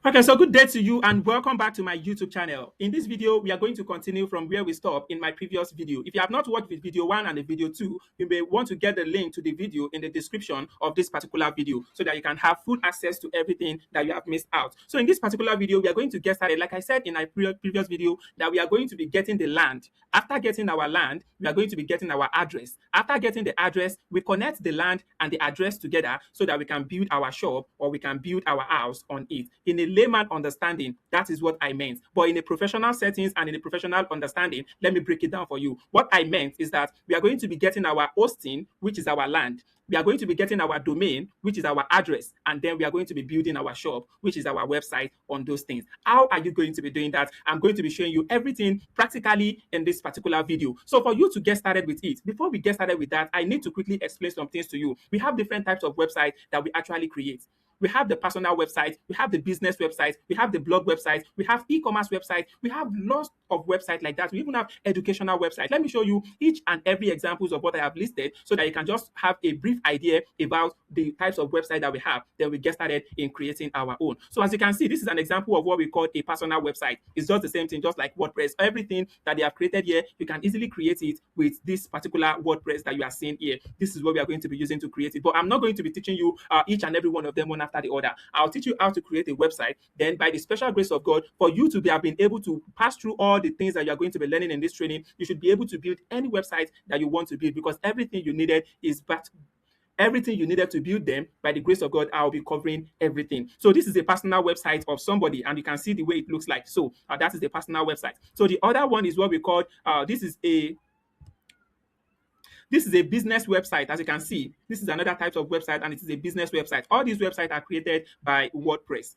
Okay, so good day to you and welcome back to my YouTube channel. In this video, we are going to continue from where we stopped in my previous video. If you have not watched video 1 and the video 2, you may want to get the link to the video in the description of this particular video so that you can have full access to everything that you have missed out. So in this particular video, we are going to get started. Like I said in my previous video, that we are going to be getting the land. After getting our land, we are going to be getting our address. After getting the address, we connect the land and the address together so that we can build our shop or we can build our house on it. In a layman understanding, that is what I meant. But in a professional settings and in a professional understanding, let me break it down for you. What I meant is that we are going to be getting our hosting, which is our land. We are going to be getting our domain, which is our address, and then we are going to be building our shop, which is our website on those things. How are you going to be doing that? I'm going to be showing you everything practically in this particular video. So for you to get started with it, before we get started with that, I need to quickly explain some things to you. We have different types of websites that we actually create. We have the personal website, we have the business website, we have the blog website, we have e-commerce website, we have lots of websites like that. We even have educational website. Let me show you each and every examples of what I have listed so that you can just have a brief idea about the types of website that we have. Then we get started in creating our own. So as you can see, this is an example of what we call a personal website. It's just the same thing, just like WordPress. Everything that they have created here, you can easily create it with this particular WordPress that you are seeing here. This is what we are going to be using to create it. But I'm not going to be teaching you each and every one of them one after the other. I'll teach you how to create a website. Then by the special grace of God, for you to have been able to pass through all the things that you are going to be learning in this training, you should be able to build any website that you want to build, because everything you needed is everything you needed to build them. By the grace of God, I'll be covering everything. So this is a personal website of somebody, and you can see the way it looks like. So that is the personal website. So the other one is what we call this is a business website. As you can see, this is another type of website, and it is a business website. All these websites are created by WordPress.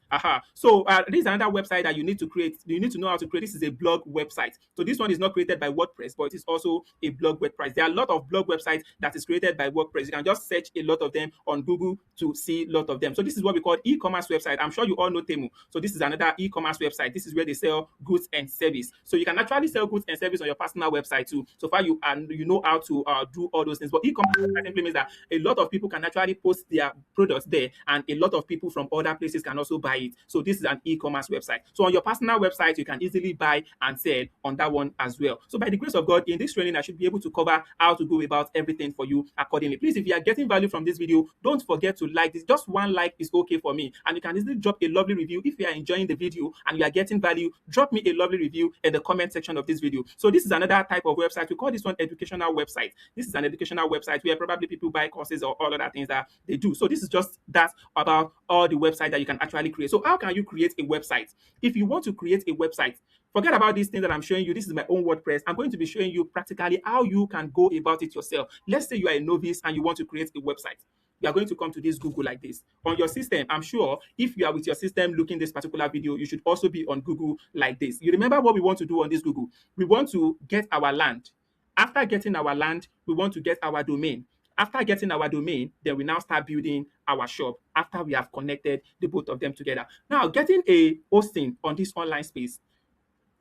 So this is another website that you need to create. You need to know how to create. This is a blog website. So this one is not created by WordPress, but it is also a blog website. There are a lot of blog websites that is created by WordPress. You can just search a lot of them on Google to see a lot of them. So this is what we call e-commerce website. I'm sure you all know Temu. So this is another e-commerce website. This is where they sell goods and service. So you can actually sell goods and service on your personal website too. So far you know how to do all those things. But e-commerce simply means that a lot of people can actually post their products there, and a lot of people from other places can also buy it. So this is an e-commerce website. So on your personal website, you can easily buy and sell on that one as well. So by the grace of God, in this training, I should be able to cover how to go about everything for you accordingly. Please, if you are getting value from this video, don't forget to like this. Just one like is okay for me. And you can easily drop a lovely review. If you are enjoying the video and you are getting value, drop me a lovely review in the comment section of this video. So this is another type of website. We call this one educational website. This is an educational website where probably people buy courses or all other things that they do. So this is just that about all the website that you can actually create. So how can you create a website? If you want to create a website, forget about these things that I'm showing you. This is my own WordPress. I'm going to be showing you practically how you can go about it yourself. Let's say you are a novice and you want to create a website. You are going to come to this Google like this. On your system, I'm sure if you are with your system looking this particular video, you should also be on Google like this. You remember what we want to do on this Google? We want to get our land. After getting our land, we want to get our domain. After getting our domain, then we now start building our shop after we have connected the both of them together. Now, getting a hosting on this online space,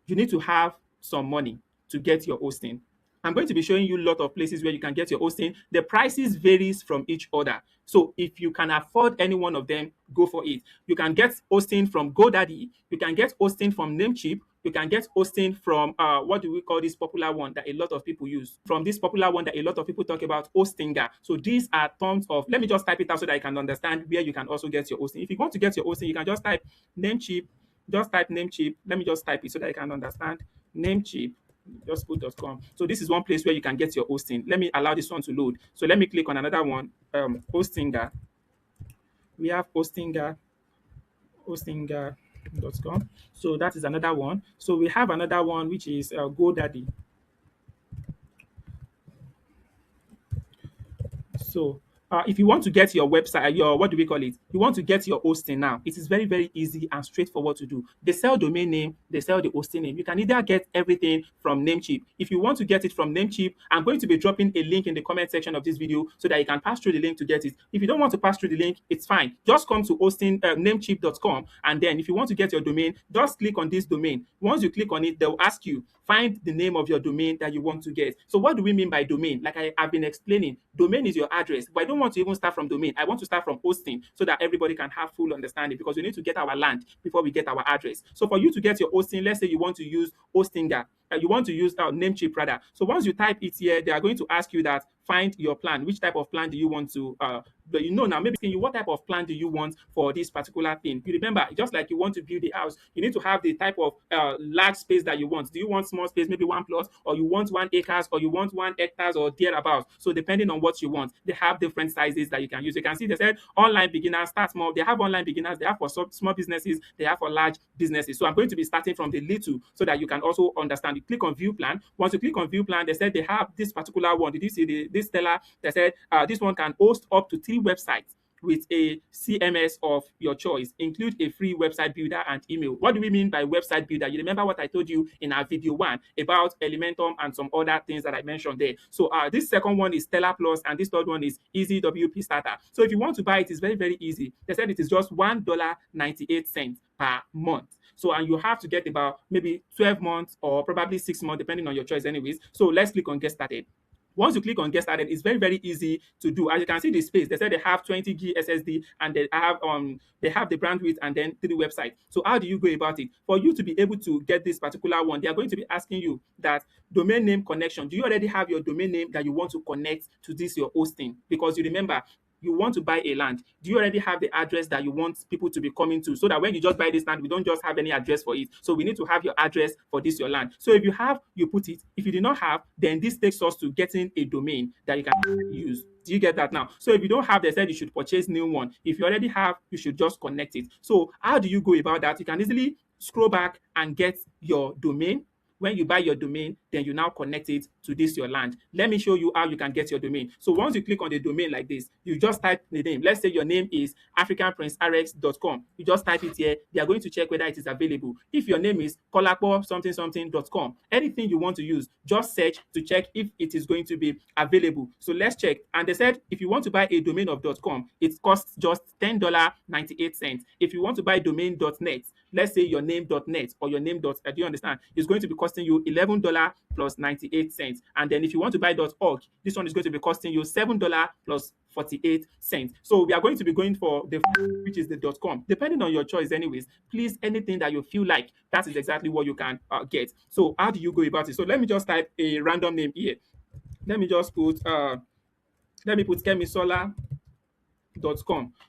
you need to have some money to get your hosting. I'm going to be showing you a lot of places where you can get your hosting. The prices varies from each other. So if you can afford any one of them, go for it. You can get hosting from GoDaddy. You can get hosting from Namecheap. You can get hosting from, what do we call this popular one that a lot of people use? From this popular one that a lot of people talk about, Hostinger. So these are tons of, let me just type it out so that I can understand where you can also get your hosting. If you want to get your hosting, you can just type Namecheap. Just type Namecheap. Let me just type it so that I can understand. Namecheap. Just put .com. So this is one place where you can get your hosting. Let me allow this one to load. So let me click on another one. Hostinger. We have Hostinger. Hostinger.com. So that is another one. So we have another one which is GoDaddy. So if you want to get your website, what do we call it? You want to get your hosting now. It is very, very easy and straightforward to do. They sell domain name, they sell the hosting name. You can either get everything from Namecheap. If you want to get it from Namecheap, I'm going to be dropping a link in the comment section of this video so that you can pass through the link to get it. If you don't want to pass through the link, it's fine. Just come to Namecheap.com, and then if you want to get your domain, just click on this domain. Once you click on it, they'll ask you, find the name of your domain that you want to get. So what do we mean by domain? Like I have been explaining, domain is your address. But I don't want to even start from domain. I want to start from hosting so that everybody can have full understanding, because we need to get our land before we get our address. So for you to get your hosting, let's say you want to use Hostinger, you want to use Namecheap rather. So once you type it here, they are going to ask you that find your plan. Which type of plan do you want to but now maybe asking you what type of plan do you want for this particular thing. You remember, just like you want to build a house, you need to have the type of large space that you want. Do you want small space, maybe 1 plot, or you want 1 acres, or you want 1 hectares, or thereabouts? So depending on what you want, they have different sizes that you can use. You can see they said online beginners, start small. They have online beginners, they have for small businesses, they have for large businesses. So I'm going to be starting from the little so that you can also understand. You click on view plan. Once you click on view plan, they said they have this particular one. Did you see this Stellar? They said this one can host up to 3 websites with a CMS of your choice. Include a free website builder and email. What do we mean by website builder? You remember what I told you in our video 1 about Elementum and some other things that I mentioned there. So this second one is Stellar Plus, and this third one is Easy WP Starter. So if you want to buy it, it's very, very easy. They said it is just $1.98 per month. So, and you have to get about maybe 12 months or probably 6 months, depending on your choice anyways. So let's click on get started. Once you click on get started, it's very, very easy to do. As you can see the space, they said they have 20 gig SSD, and they have the bandwidth and then 3 websites. So how do you go about it? For you to be able to get this particular one, they are going to be asking you that domain name connection. Do you already have your domain name that you want to connect to this your hosting? Because you remember, you want to buy a land. Do you already have the address that you want people to be coming to, so that when you just buy this land, we don't just have any address for it? So we need to have your address for this your land. So if you have, you put it. If you do not have, then this takes us to getting a domain that you can use. Do you get that now? So if you don't have, they said you should purchase new one. If you already have, you should just connect it. So how do you go about that? You can easily scroll back and get your domain. When you buy your domain, then you now connect it to this your land. Let me show you how you can get your domain. So once you click on the domain like this, you just type the name. Let's say your name is africanprincерx.com. You just type it here. They are going to check whether it is available. If your name is kolapo something something.com, anything you want to use, just search to check if it is going to be available. So let's check. And they said if you want to buy a domain of .com, it costs just $10.98. If you want to buy domain.net, let's say your name.net or your name. Do you understand? It's going to be costing you $11 plus 98 cents. And then if you want to buy .org, this one is going to be costing you $7 plus 48 cents. So we are going to be going for the which is the .com. Depending on your choice anyways, please, anything that you feel like, that is exactly what you can get. So how do you go about it? So let me just type a random name here. Let me just put Kemisola.com.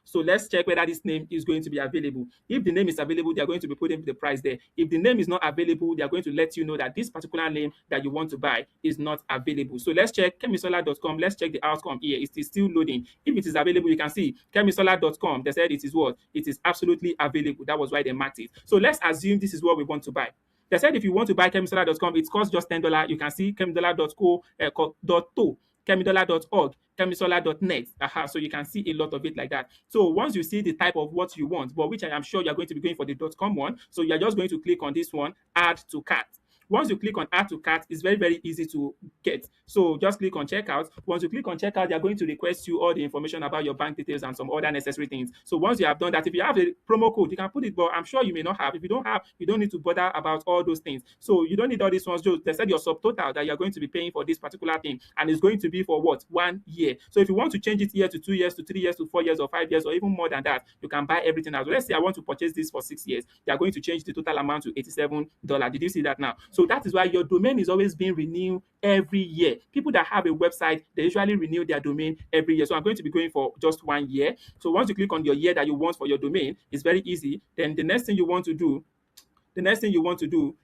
So let's check whether this name is going to be available. If the name is available, they are going to be putting the price there. If the name is not available, they are going to let you know that this particular name that you want to buy is not available. So let's check Kemisola.com. Let's check the outcome here. It is still loading. If it is available, you can see Kemisola.com. They said it is what? It is absolutely available. That was why they marked it. So let's assume this is what we want to buy. They said if you want to buy Kemisola.com, it costs just $10. You can see kemisola.co.to, kemisola.org, kemisola.net. So you can see a lot of it like that. So once you see the type of what you want, but which I am sure you're going to be going for the .com one, so you're just going to click on this one, add to cart. Once you click on add to cart, it's very, very easy to get. So just click on checkout. Once you click on checkout, they're going to request you all the information about your bank details and some other necessary things. So once you have done that, if you have a promo code, you can put it, but I'm sure you may not have. If you don't have, you don't need to bother about all those things. So you don't need all these ones. Just they said your subtotal that you're going to be paying for this particular thing, and it's going to be for what? 1 year. So if you want to change it here to 2 years, to 3 years, to 4 years, or 5 years, or even more than that, you can buy everything as well. Let's say I want to purchase this for 6 years. They are going to change the total amount to $87. Did you see that now? So that is why your domain is always being renewed every year. People that have a website, they usually renew their domain every year. So I'm going to be going for just 1 year. So once you click on your year that you want for your domain, it's very easy. Then the next thing you want to do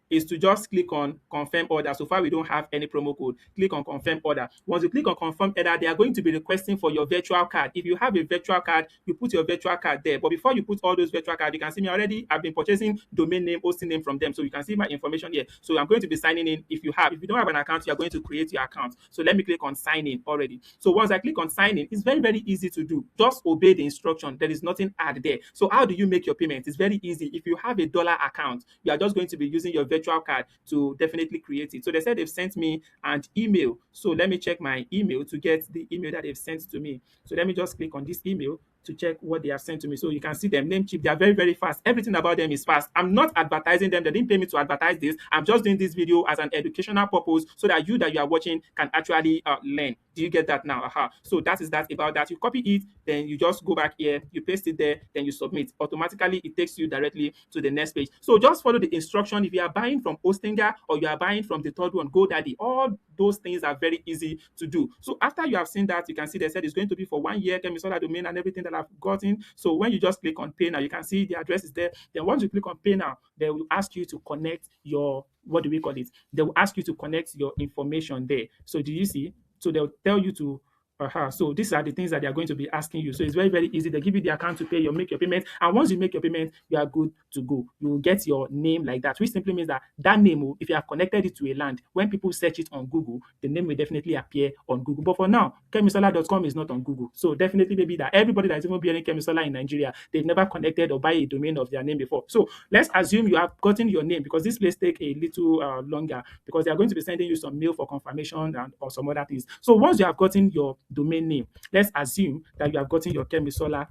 is to just click on confirm order. So far, we don't have any promo code. Click on confirm order. Once you click on confirm order, they are going to be requesting for your virtual card. If you have a virtual card, you put your virtual card there. But before you put all those virtual cards, you can see me already. I've been purchasing domain name, hosting name from them. So you can see my information here. So I'm going to be signing in. If you don't have an account, you're going to create your account. So let me click on sign in already. So once I click on sign in, it's very, very easy to do. Just obey the instruction. There is nothing add there. So how do you make your payment? It's very easy. If you have a dollar account, you are just going to be using your virtual card to definitely create it. So they said they've sent me an email. So let me check my email to get the email that they've sent to me. So let me just click on this email to check what they have sent to me. So you can see them, Namecheap. They are very, very fast. Everything about them is fast. I'm not advertising them. They didn't pay me to advertise this. I'm just doing this video as an educational purpose so that you are watching can actually learn. Do you get that now? So that is that about that. You copy it, then you just go back here, you paste it there, then you submit. Automatically, it takes you directly to the next page. So just follow the instruction. If you are buying from Ostinger or you are buying from the third one, GoDaddy, all those things are very easy to do. So after you have seen that, you can see they said it's going to be for 1 year, Kemisola domain and everything that I've gotten. So when you just click on pay now, you can see the address is there. Then once you click on pay now, they will ask you to connect your, what do we call it? They will ask you to connect your information there. So do you see? So they'll tell you to so these are the things that they are going to be asking you. So it's very, very easy. They give you the account to pay, you make your payment. And once you make your payment, you are good to go. You will get your name like that, which simply means that that name, if you have connected it to a land, when people search it on Google, the name will definitely appear on Google. But for now, Kemisola.com is not on Google. So definitely maybe that everybody that is even bearing Kemisola in Nigeria, they've never connected or buy a domain of their name before. So let's assume you have gotten your name, because this place take a little longer, because they are going to be sending you some mail for confirmation and or some other things. So once you have gotten your domain name, let's assume that you have gotten your Kemisola.com.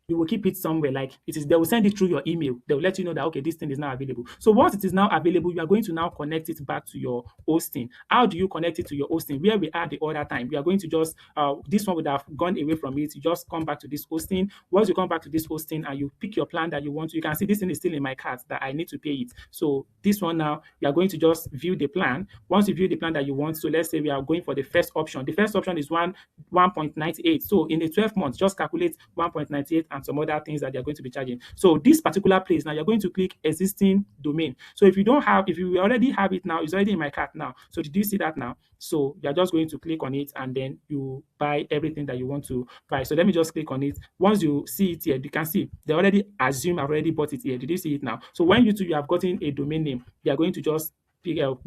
You will keep it somewhere, like it is. They will send it through your email. They will let you know that okay, this thing is now available. So once it is now available, you are going to now connect it back to your hosting. How do you connect it to your hosting? Where we are the other time, we are going to just this one would have gone away from it. You just come back to this hosting. Once you come back to this hosting and you pick your plan that you want to, you can see this thing is still in my cart that I need to pay it. So this one now, you are going to just view the plan. Once you view the plan that you want, so let's say we are going for the first option. The first option is 1.98. So in the 12 months, just calculate 1.98 and some other things that they're going to be charging. So this particular place now, you're going to click existing domain. So if you already have it now, it's already in my cart now. So did you see that now? So you're just going to click on it and then you buy everything that you want to buy. So let me just click on it. Once you see it here, you can see they already assume I've already bought it here. Did you see it now? So when you have gotten a domain name, they are going to just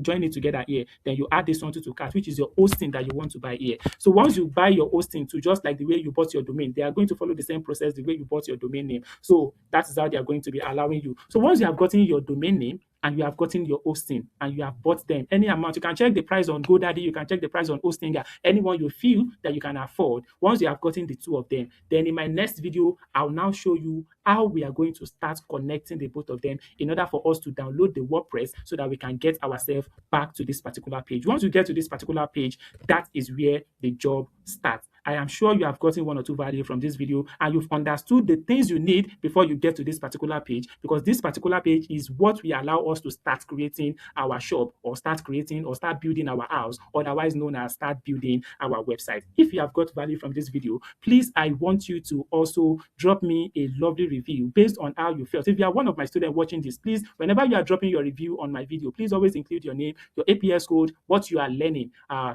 join it together here. Then you add this one to cart, which is your hosting that you want to buy here. So once you buy your hosting to, just like the way you bought your domain, they are going to follow the same process the way you bought your domain name. So that is how they are going to be allowing you. So once you have gotten your domain name and you have gotten your hosting and you have bought them any amount, you can check the price on GoDaddy, you can check the price on Hostinger, anyone you feel that you can afford. Once you have gotten the two of them, then in my next video, I'll now show you how we are going to start connecting the both of them in order for us to download the WordPress so that we can get ourselves back to this particular page. Once you get to this particular page, that is where the job starts. I am sure you have gotten one or two value from this video and you've understood the things you need before you get to this particular page, because this particular page is what will allow us to start creating our shop or start building our house, otherwise known as start building our website. If you have got value from this video, please, I want you to also drop me a lovely review based on how you felt. If you are one of my students watching this, please, whenever you are dropping your review on my video, please always include your name, your APS code, what you are learning.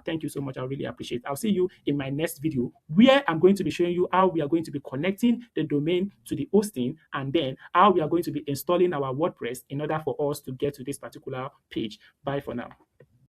Thank you so much. I really appreciate it. I'll see you in my next video where I'm going to be showing you how we are going to be connecting the domain to the hosting and then how we are going to be installing our WordPress in order for us to get to this particular page. Bye for now.